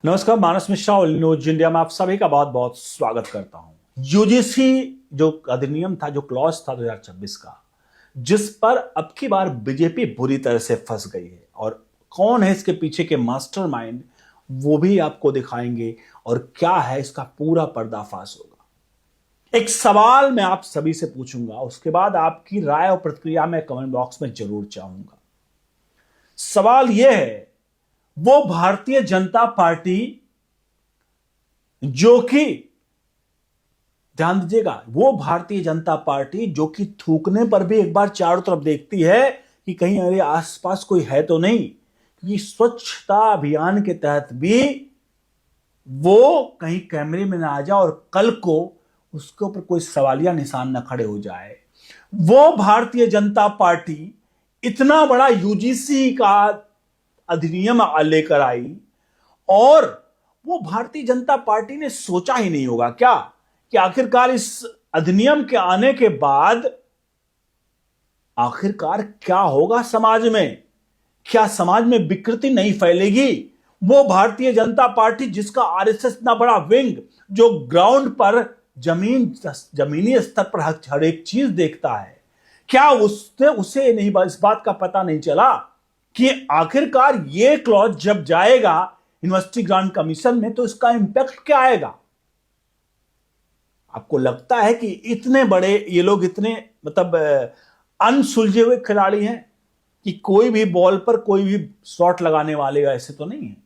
नमस्कार, मानस मिश्रा और news India में आप सभी का बहुत बहुत स्वागत करता हूं। यूजीसी जो अधिनियम था, जो क्लॉज था 2026 का, जिस पर अब की बार बीजेपी बुरी तरह से फंस गई है और कौन है इसके पीछे के मास्टरमाइंड, वो भी आपको दिखाएंगे और क्या है इसका पूरा पर्दाफाश होगा। एक सवाल मैं आप सभी से पूछूंगा, उसके बाद आपकी राय और प्रतिक्रिया मैं कमेंट बॉक्स में जरूर चाहूंगा। सवाल यह है, वो भारतीय जनता पार्टी जो कि, ध्यान दीजिएगा, वो भारतीय जनता पार्टी जो कि थूकने पर भी एक बार चारों तरफ देखती है कि कहीं मेरे आसपास कोई है तो नहीं, क्योंकि स्वच्छता अभियान के तहत भी वो कहीं कैमरे में ना आ जाए और कल को उसके ऊपर कोई सवालिया निशान न खड़े हो जाए। वो भारतीय जनता पार्टी इतना बड़ा यूजीसी का अधिनियम लेकर आई और वो भारतीय जनता पार्टी ने सोचा ही नहीं होगा क्या कि आखिरकार इस अधिनियम के आने के बाद आखिरकार क्या होगा समाज में, क्या समाज में विकृति नहीं फैलेगी। वो भारतीय जनता पार्टी जिसका आरएसएस इतना बड़ा विंग, जो ग्राउंड पर जमीनी स्तर पर हर एक चीज देखता है, क्या उसे नहीं, इस बात का पता नहीं चला कि आखिरकार ये क्लॉज जब जाएगा यूनिवर्सिटी ग्रांट कमीशन में तो इसका इंपैक्ट क्या आएगा। आपको लगता है कि इतने बड़े ये लोग इतने अनसुलझे हुए खिलाड़ी हैं कि कोई भी बॉल पर कोई भी शॉट लगाने वाले ऐसे तो नहीं है,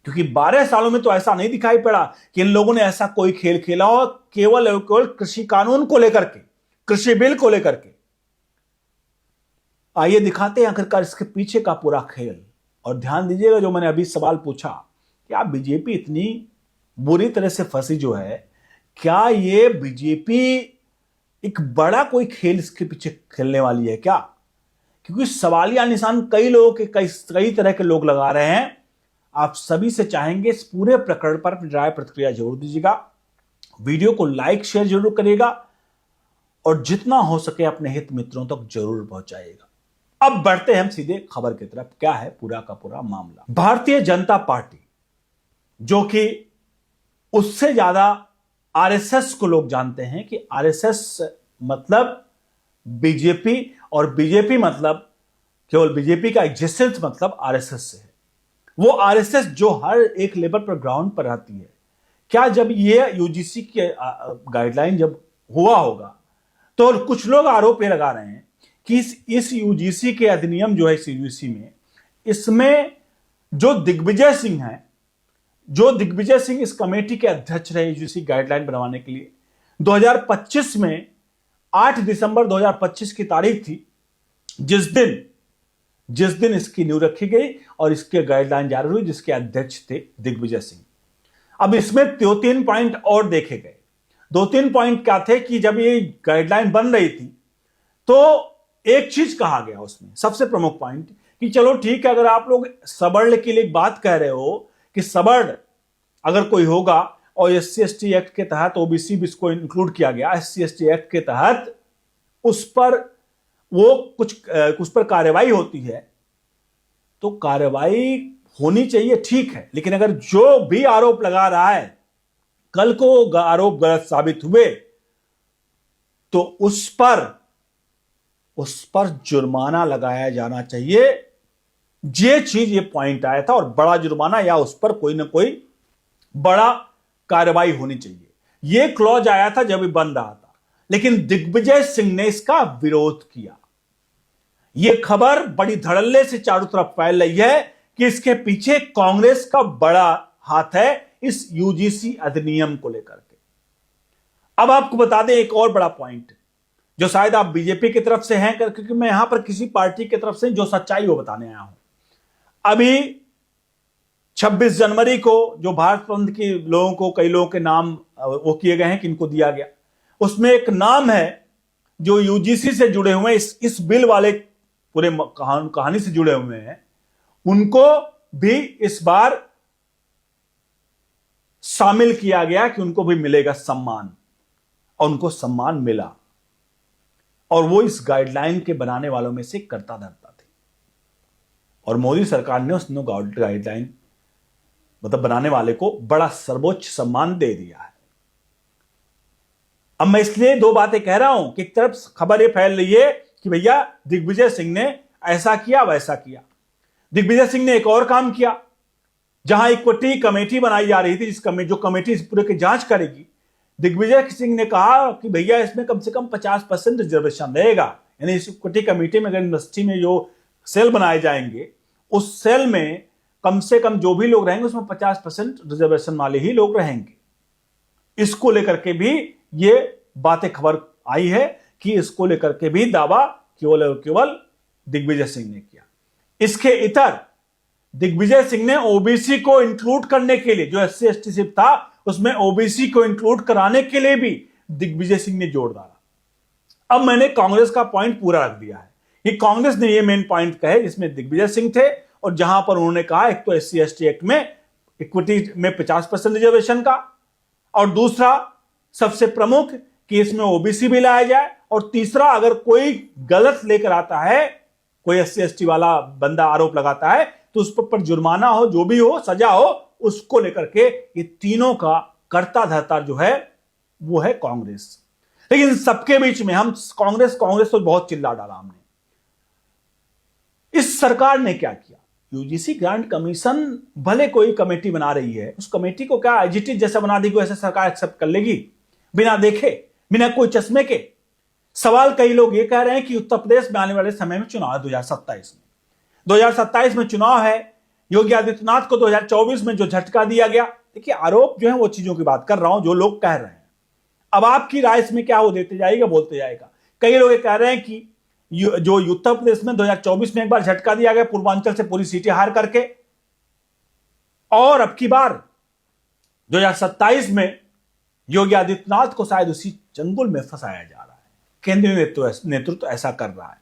क्योंकि 12 सालों में तो ऐसा नहीं दिखाई पड़ा कि इन लोगों ने ऐसा कोई खेल खेला हो केवल कृषि कानून को लेकर के, कृषि बिल को लेकर के। आइए दिखाते हैं आखिरकार इसके पीछे का पूरा खेल। और ध्यान दीजिएगा, जो मैंने अभी सवाल पूछा कि आप बीजेपी इतनी बुरी तरह से फंसी जो है, क्या ये बीजेपी एक बड़ा कोई खेल इसके पीछे खेलने वाली है क्या? क्योंकि सवालिया निशान कई लोगों के कई तरह के लोग लगा रहे हैं। आप सभी से चाहेंगे इस पूरे प्रकरण पर राय प्रतिक्रिया जरूर दीजिएगा, वीडियो को लाइक शेयर जरूर करिएगा और जितना हो सके अपने हित मित्रों तक जरूर पहुंचाइएगा। अब बढ़ते हैं हम सीधे खबर की तरफ। क्या है पूरा का पूरा मामला? भारतीय जनता पार्टी, जो कि उससे ज्यादा आरएसएस को लोग जानते हैं कि आरएसएस मतलब बीजेपी, और बीजेपी मतलब केवल बीजेपी का एग्जिस्टेंस मतलब आरएसएस से है। वो आरएसएस जो हर एक लेवल पर ग्राउंड पर रहती है। क्या जब ये यूजीसी की गाइडलाइन जब हुआ होगा तो कुछ लोग आरोप ये लगा रहे हैं कि इस यूजीसी के अधिनियम जो है, इस यूजीसी में, इसमें जो दिग्विजय सिंह इस कमेटी के अध्यक्ष रहे यूजीसी गाइडलाइन बनवाने के लिए, 2025 में 8 दिसंबर 2025 की तारीख थी जिस दिन इसकी नींव रखी गई और इसके गाइडलाइन जारी हुई, जिसके अध्यक्ष थे दिग्विजय सिंह। अब इसमें 2-3 पॉइंट और देखे गए। 2-3 पॉइंट क्या थे कि जब ये गाइडलाइन बन रही थी तो एक चीज कहा गया उसमें, सबसे प्रमुख पॉइंट, कि चलो ठीक है, अगर आप लोग सबर्ड के लिए बात कह रहे हो कि सबर्ड अगर कोई होगा और SC/ST एक्ट के तहत ओबीसी भी इसको इंक्लूड किया गया, SC/ST एक्ट के तहत उस पर उस पर कार्रवाई होती है, तो कार्रवाई होनी चाहिए, ठीक है। लेकिन अगर जो भी आरोप लगा रहा है कल को आरोप गलत साबित हुए तो उस पर जुर्माना लगाया जाना चाहिए। ये पॉइंट आया था, और बड़ा जुर्माना या उस पर कोई ना कोई बड़ा कार्रवाई होनी चाहिए। यह क्लॉज आया था जब ये बन रहा था, लेकिन दिग्विजय सिंह ने इसका विरोध किया। यह खबर बड़ी धड़ल्ले से चारों तरफ फैल रही है कि इसके पीछे कांग्रेस का बड़ा हाथ है इस यूजीसी अधिनियम को लेकर के। अब आपको बता दें एक और बड़ा पॉइंट, जो शायद आप बीजेपी की तरफ से हैं, क्योंकि मैं यहां पर किसी पार्टी की तरफ से जो सच्चाई वो बताने आया हूं। अभी 26 जनवरी को जो भारत बंद के लोगों को, कई लोगों के नाम वो किए गए हैं कि इनको दिया गया, उसमें एक नाम है जो यूजीसी से जुड़े हुए हैं, इस बिल वाले पूरे कहानी से जुड़े हुए हैं, उनको भी इस बार शामिल किया गया कि उनको भी मिलेगा सम्मान, और उनको सम्मान मिला। और वो इस गाइडलाइन के बनाने वालों में से करता धरता थे, और मोदी सरकार ने उस गाइडलाइन मतलब बनाने वाले को बड़ा सर्वोच्च सम्मान दे दिया है। अब मैं इसलिए दो बातें कह रहा हूं कि एक तरफ खबर ये फैल रही है कि भैया दिग्विजय सिंह ने ऐसा किया वैसा किया। दिग्विजय सिंह ने एक और काम किया, जहां इक्विटी कमेटी बनाई जा रही थी, जो कमेटी इस पूरे की जांच करेगी, दिग्विजय सिंह ने कहा कि भैया इसमें कम से कम 50% रिजर्वेशन रहेगा। यानी इस इक्विटी कमेटी में, अगर यूनिवर्सिटी में जो सेल बनाए जाएंगे, उस सेल में कम से कम जो भी लोग रहेंगे उसमें 50% रिजर्वेशन वाले ही लोग रहेंगे। इसको लेकर के भी ये बातें खबर आई है कि इसको लेकर के भी दावा केवल और केवल दिग्विजय सिंह ने किया। इसके इतर दिग्विजय सिंह ने ओबीसी को इंक्लूड करने के लिए, जो एससी एसटी सिर्फ था, उसमें ओबीसी को इंक्लूड कराने के लिए भी दिग्विजय सिंह ने जोर डाला। अब मैंने कांग्रेस का पॉइंट पूरा रख दिया है कि कांग्रेस ने ये मेन पॉइंट कहे जिसमें दिग्विजय सिंह थे, और जहां पर उन्होंने कहा एक तो एससी एसटी एक्ट में इक्विटी में 50% रिजर्वेशन का, और दूसरा सबसे प्रमुख कि इसमें ओबीसी भी लाया जाए, और तीसरा अगर कोई गलत लेकर आता है, कोई एससी एसटी वाला बंदा आरोप लगाता है, तो उस पर जुर्माना हो, जो भी हो, सजा हो, उसको लेकर के ये तीनों का कर्ता धर्ता जो है वो है कांग्रेस। लेकिन सबके बीच में हम कांग्रेस तो बहुत चिल्ला डाला हमने। इस सरकार ने क्या किया? यूजीसी ग्रांट कमीशन भले कोई कमेटी बना रही है, उस कमेटी को क्या एज इट इज जैसा बना देगी वैसे सरकार एक्सेप्ट कर लेगी, बिना देखे, बिना कोई चश्मे के। सवाल कई लोग ये कह रहे हैं कि उत्तर प्रदेश में आने वाले समय में चुनाव है 2027 में चुनाव है। योगी आदित्यनाथ को 2024 में जो झटका दिया गया, देखिए आरोप जो है वो चीजों की बात कर रहा हूं जो लोग कह रहे हैं। अब आपकी राय इसमें क्या, वो देते जाएगा, बोलते जाएगा। कई लोग ये कह रहे हैं कि जो उत्तर प्रदेश में 2024 में एक बार झटका दिया गया पूर्वांचल से पूरी सीटें हार करके, और अब की बार 2027 में योगी आदित्यनाथ को शायद उसी चंगुल में फंसाया जा रहा है। केंद्रीय नेतृत्व ऐसा कर रहा है।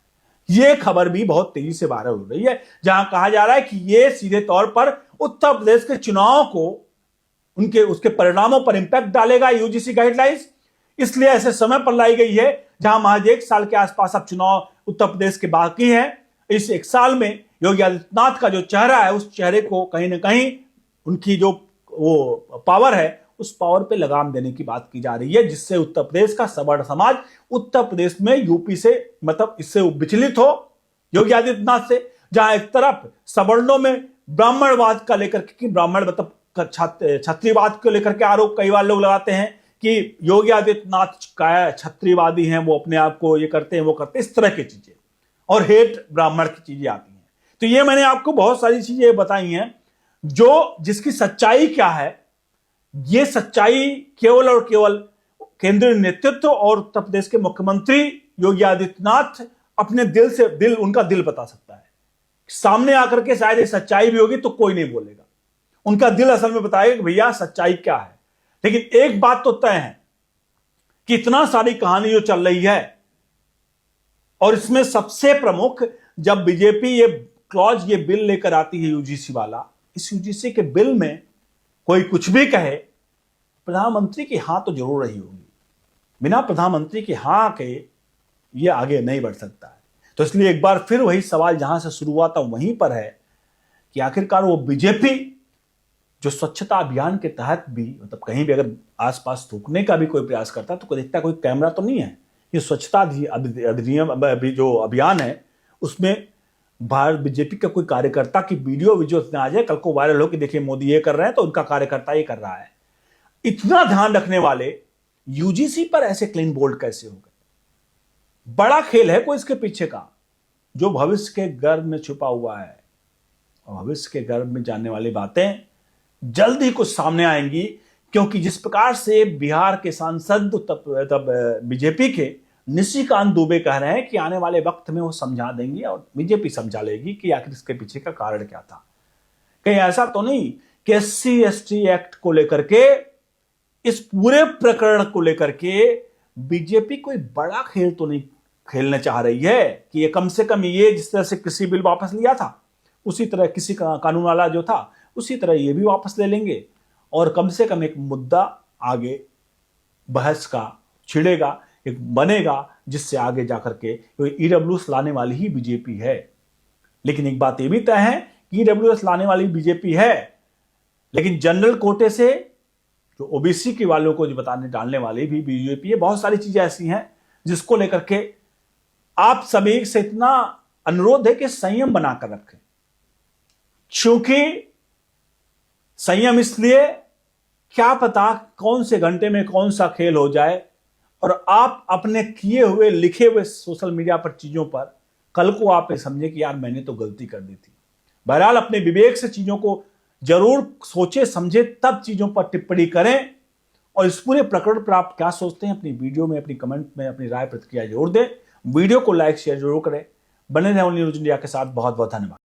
यह खबर भी बहुत तेजी से वायरल हो रही है, जहां कहा जा रहा है कि यह सीधे तौर पर उत्तर प्रदेश के चुनाव को, उसके परिणामों पर इंपैक्ट डालेगा यूजीसी गाइडलाइंस। इसलिए ऐसे समय पर लाई गई है जहां महज 1 साल के आसपास अब चुनाव उत्तर प्रदेश के बाकी हैं। इस 1 साल में योगी आदित्यनाथ का जो चेहरा है, उस चेहरे को कहीं ना कहीं उनकी जो वो पावर है, उस पावर पे लगाम देने की बात की जा रही है, जिससे उत्तर प्रदेश का सवर्ण समाज उत्तर प्रदेश में यूपी से, मतलब इससे विचलित हो योगी आदित्यनाथ से। जहां एक तरफ सवर्णों में ब्राह्मणवाद का लेकर के, ब्राह्मण मतलब क्षत्रियवाद को लेकर के आरोप कई बार लोग लगाते हैं कि योगी आदित्यनाथ का क्षत्रियवादी हैं, वो अपने आप को ये करते हैं, वो करते हैं, इस तरह की चीजें, और हेट ब्राह्मण की चीजें आती हैं। तो ये मैंने आपको बहुत सारी चीजें बताई हैं, जो जिसकी सच्चाई क्या है, ये सच्चाई केवल और केवल केंद्रीय नेतृत्व और उत्तर प्रदेश के मुख्यमंत्री योगी आदित्यनाथ अपने उनका दिल बता सकता है। सामने आकर के शायद ये सच्चाई भी होगी तो कोई नहीं बोलेगा, उनका दिल असल में बताएगा कि भैया सच्चाई क्या है। लेकिन एक बात तो तय है कि इतना सारी कहानी जो चल रही है, और इसमें सबसे प्रमुख, जब बीजेपी ये क्लॉज, ये बिल लेकर आती है यूजीसी वाला, इस यूजीसी के बिल में कोई कुछ भी कहे, प्रधानमंत्री की हां तो जरूर रही होगी। बिना प्रधानमंत्री की हां के ये आगे नहीं बढ़ सकता है। तो इसलिए एक बार फिर वही सवाल जहां से शुरू हुआ था वहीं पर है कि आखिरकार वो बीजेपी जो स्वच्छता अभियान के तहत भी, मतलब कहीं भी अगर आसपास थूकने का भी कोई प्रयास करता तो कोई देखता कोई कैमरा तो नहीं है। ये स्वच्छता अधिनियम जो अभियान है, उसमें भारत बीजेपी का कोई कार्यकर्ता की वीडियो आ जाए, कल को वायरल हो कि देखिए मोदी ये कर रहे हैं तो उनका कार्यकर्ता ये कर रहा है। इतना ध्यान रखने वाले यूजीसी पर ऐसे क्लीन बोल्ड कैसे हो गए? बड़ा खेल है कोई इसके पीछे का, जो भविष्य के गर्भ में छुपा हुआ है, और भविष्य के गर्भ में जानने वाली बातें जल्द ही कुछ सामने आएंगी। क्योंकि जिस प्रकार से बिहार के सांसद तब बीजेपी के निशिकांत दुबे कह रहे हैं कि आने वाले वक्त में वो समझा देंगे और बीजेपी समझा लेगी कि आखिर इसके पीछे का कारण क्या था। कहीं ऐसा तो नहीं कि एससी एसटी एक्ट को लेकर के, इस पूरे प्रकरण को लेकर के बीजेपी कोई बड़ा खेल तो नहीं खेलने चाह रही है कि ये कम से कम ये जिस तरह से कृषि बिल वापस लिया था, उसी तरह किसी का कानून वाला जो था उसी तरह ये भी वापस ले लेंगे, और कम से कम एक मुद्दा आगे बहस का छिड़ेगा, एक बनेगा, जिससे आगे जाकर के ईडब्ल्यूएस लाने वाली ही बीजेपी है। लेकिन एक बात ये भी तय है कि ईडब्ल्यूएस लाने वाली बीजेपी है, लेकिन जनरल कोटे से जो ओबीसी के वालों को जो बताने डालने वाली भी बीजेपी है, बहुत सारी चीजें ऐसी हैं जिसको लेकर के आप सभी से इतना अनुरोध है कि संयम बनाकर रखें। क्योंकि संयम इसलिए, क्या पता कौन से घंटे में कौन सा खेल हो जाए और आप अपने किए हुए लिखे हुए सोशल मीडिया पर चीजों पर कल को आप ये समझे कि यार मैंने तो गलती कर दी थी। बहरहाल अपने विवेक से चीजों को जरूर सोचे समझे तब चीजों पर टिप्पणी करें। और इस पूरे प्रकरण पर आप क्या सोचते हैं अपनी वीडियो में, अपनी कमेंट में अपनी राय प्रतिक्रिया जरूर दें। वीडियो को लाइक शेयर जरूर करें। बने रहें न्यूज इंडिया के साथ। बहुत बहुत धन्यवाद।